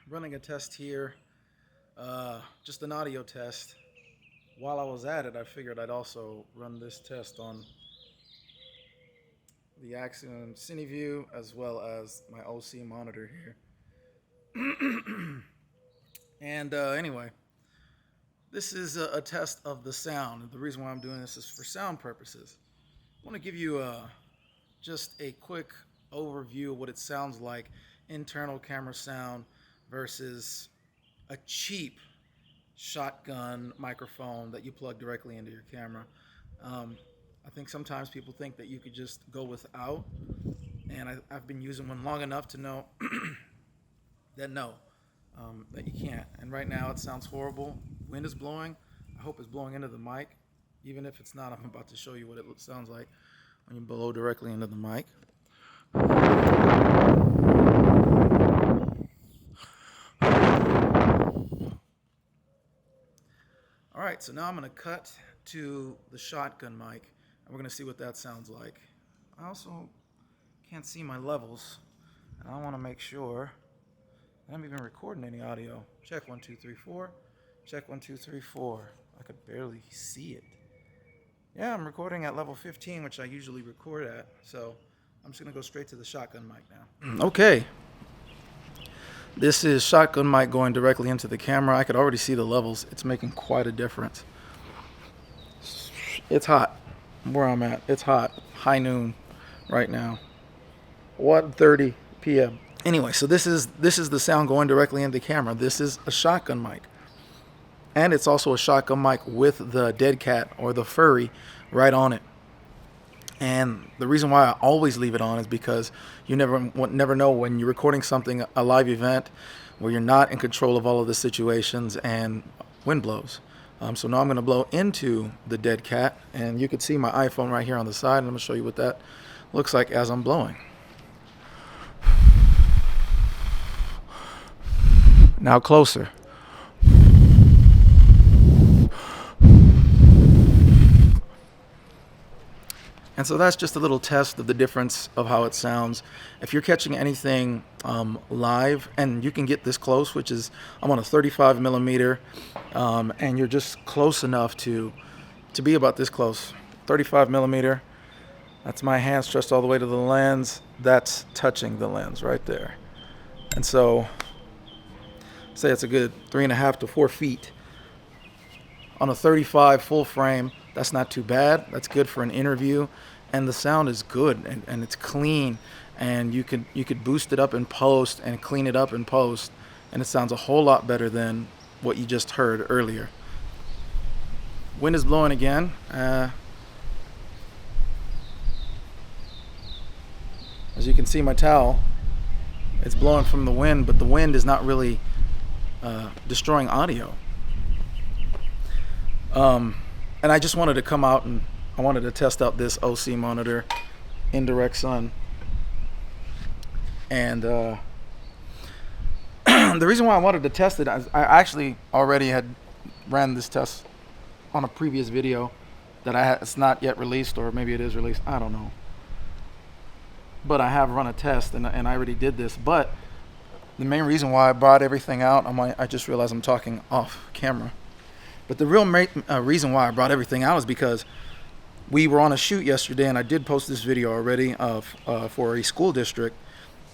running a test here, just an audio test. While I was at it, I figured I'd also run this test on the Axiom CineView as well as my OC monitor here. And anyway, this is a test of the sound. And the reason why I'm doing this is for sound purposes. I want to give you just a quick overview of what it sounds like internal camera sound versus a cheap shotgun microphone that you plug directly into your camera. I think sometimes people think that you could just go without, and I've been using one long enough to know that no, that you can't. And right now it sounds horrible. Wind is blowing. I hope it's blowing into the mic. Even if it's not, I'm about to show you what it sounds like when you blow directly into the mic. All right, so now I'm going to cut to the shotgun mic, and we're going to see what that sounds like. I also can't see my levels, and I want to make sure I'm even recording any audio. Check 1 2 3 4. Check 1 2 3 4. I could barely see it. Yeah, I'm recording at level 15, which I usually record at. So I'm just going to go straight to the shotgun mic now. Okay. This is shotgun mic going directly into the camera. I could already see the levels. It's making quite a difference. It's hot where I'm at. It's hot. High noon right now. 1:30 p.m. Anyway, so this is the sound going directly into the camera. This is a shotgun mic. And it's also a shotgun mic with the dead cat or the furry right on it. And the reason why I always leave it on is because you never know when you're recording something, a live event, where you're not in control of all of the situations and wind blows. So now I'm going to blow into the dead cat, and you can see my iPhone right here on the side, and I'm going to show you what that looks like as I'm blowing. Now closer. And so that's just a little test of the difference of how it sounds. If you're catching anything live, and you can get this close, which is I'm on a 35 millimeter, and you're just close enough to be about this close. 35 millimeter. That's my hand stretched all the way to the lens. That's touching the lens right there. And so, say it's a good 3.5 to 4 feet on a 35 full frame. That's not too bad. That's good for an interview, and the sound is good and it's clean, and you could boost it up in post and clean it up in post, and it sounds a whole lot better than what you just heard earlier. Wind is blowing again. As you can see my towel, it's blowing from the wind, but the wind is not really destroying audio. And I just wanted to come out and I wanted to test out this OC monitor in direct sun. And the reason why I wanted to test it, I actually already had ran this test on a previous video that it's not yet released, or maybe it is released, I don't know. But I have run a test, and I already did this. But the main reason why I brought everything out, I just realized I'm talking off camera. But the real reason why I brought everything out is because we were on a shoot yesterday, and I did post this video already for a school district,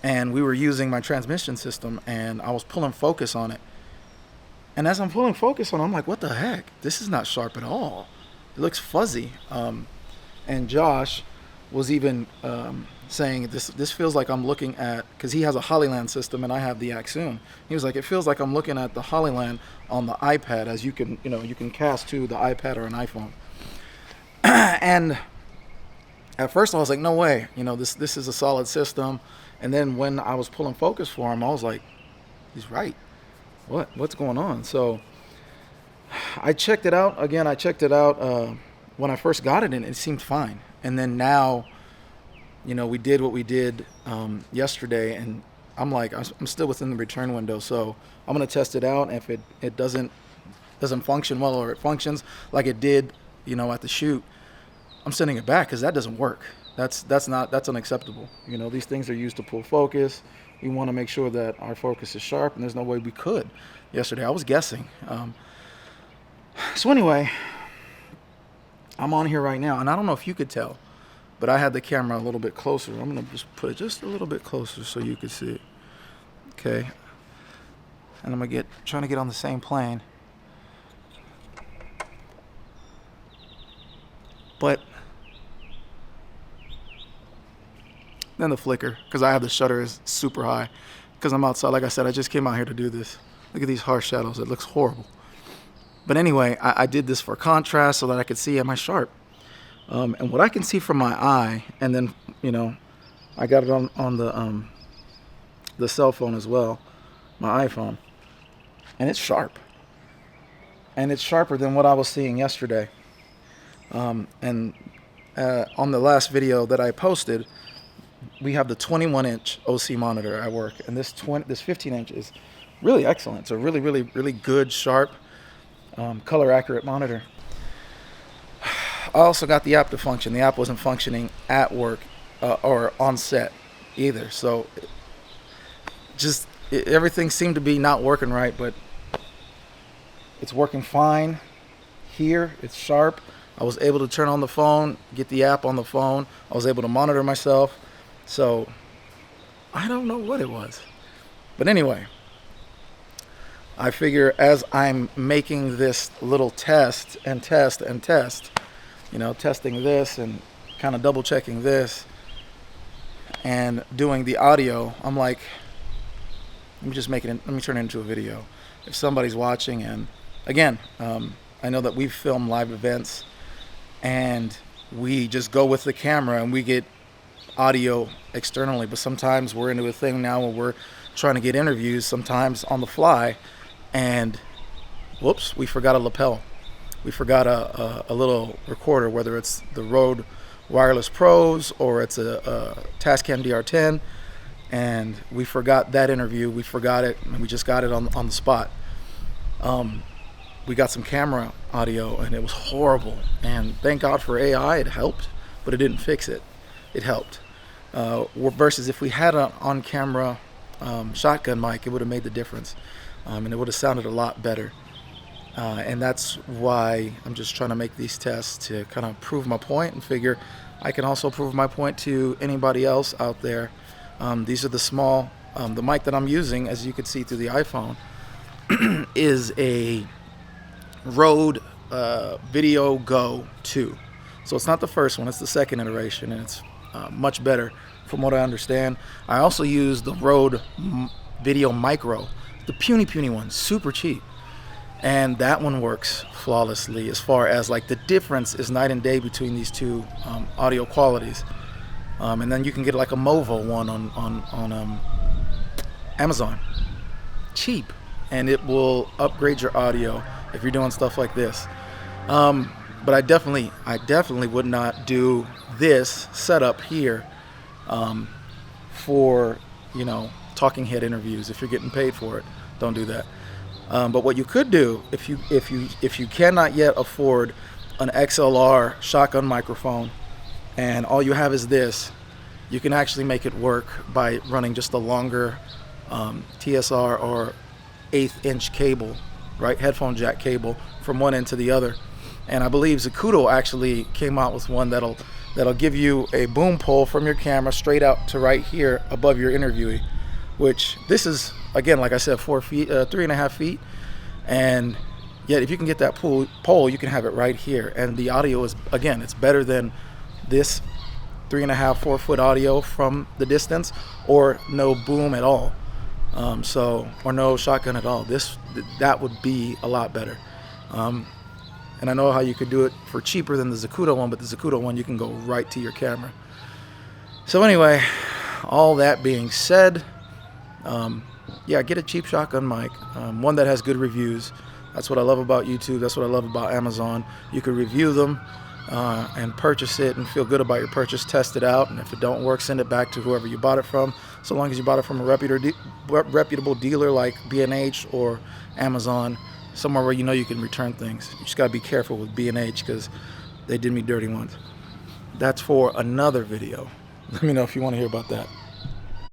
and we were using my transmission system, and I was pulling focus on it. And as I'm pulling focus on it, I'm like, what the heck? This is not sharp at all. It looks fuzzy. And Josh was even saying this feels like I'm looking at, because he has a Hollyland system and I have the Axoon. He was like, it feels like I'm looking at the Hollyland on the iPad, as you can cast to the iPad or an iPhone. And at first I was like, no way, this is a solid system. And then when I was pulling focus for him, I was like, he's right. What's going on? So I checked it out again. I checked it out when I first got it, and it seemed fine. And then now, we did what we did yesterday, and I'm like, I'm still within the return window, so I'm gonna test it out. If it doesn't function well, or it functions like it did, at the shoot, I'm sending it back, because that doesn't work. That's unacceptable. You know, these things are used to pull focus. We want to make sure that our focus is sharp, and there's no way we could. Yesterday, I was guessing. So anyway, I'm on here right now, and I don't know if you could tell, but I had the camera a little bit closer. I'm gonna just put it just a little bit closer so you can see it. Okay. And I'm trying to get on the same plane. But then the flicker, because I have the shutter is super high, because I'm outside. Like I said, I just came out here to do this. Look at these harsh shadows. It looks horrible. But anyway, I did this for contrast so that I could see, am I sharp? And what I can see from my eye, and then, you know, I got it on the cell phone as well, my iPhone, and it's sharp. And it's sharper than what I was seeing yesterday. On the last video that I posted, we have the 21-inch OC monitor at work, and this 15-inch is really excellent. It's a really, really, really good, sharp, color accurate monitor. I also got the app to function. The app wasn't functioning at work or on set either. So everything seemed to be not working right, but it's working fine here. It's sharp. I was able to turn on the phone, get the app on the phone. I was able to monitor myself. So I don't know what it was. But anyway, I figure as I'm making this little test, you know, testing this and kind of double checking this and doing the audio, I'm like, let me turn it into a video. If somebody's watching, and again, I know that we've filmed live events and we just go with the camera and we get audio externally, but sometimes we're into a thing now where we're trying to get interviews sometimes on the fly, and whoops, we forgot a lapel. We forgot a little recorder, whether it's the Rode Wireless Pros or it's a Tascam DR10, and we forgot that interview. We forgot it, and we just got it on the spot. We got some camera audio, and it was horrible. And thank God for AI, it helped, but it didn't fix it. It helped. Versus if we had an on-camera shotgun mic, it would have made the difference, and it would have sounded a lot better. And that's why I'm just trying to make these tests to kind of prove my point and figure I can also prove my point to anybody else out there. These are the small, the mic that I'm using, as you can see through the iPhone, is a Rode Video Go 2. So it's not the first one, it's the second iteration, and it's much better from what I understand. I also use the Rode Video Micro, the puny one, super cheap. And that one works flawlessly, as far as like the difference is night and day between these two audio qualities. And then you can get like a Movo one on Amazon, cheap, and it will upgrade your audio if you're doing stuff like this. But I definitely would not do this setup here for, you know, talking head interviews. If you're getting paid for it, don't do that. But what you could do, if you cannot yet afford an XLR shotgun microphone, and all you have is this, you can actually make it work by running just a longer TSR or 1/8 inch cable, right, headphone jack cable from one end to the other. And I believe Zacuto actually came out with one that'll give you a boom pole from your camera straight out to right here above your interviewee, which this is, again, like I said, 4 feet, 3.5 feet, and yet if you can get that pole, you can have it right here, and the audio is, again, it's better than this 3.5, 4 foot audio from the distance, or no boom at all, or no shotgun at all. That would be a lot better. And I know how you could do it for cheaper than the Zacuto one, but the Zacuto one, you can go right to your camera. So anyway, all that being said, yeah, get a cheap shotgun mic, one that has good reviews. That's what I love about YouTube. That's what I love about Amazon. You can review them and purchase it and feel good about your purchase. Test it out, and if it don't work, send it back to whoever you bought it from. So long as you bought it from a reputable dealer like B&H or Amazon, somewhere where you know you can return things. You just gotta be careful with B&H because they did me dirty once. That's for another video. Let me know if you want to hear about that.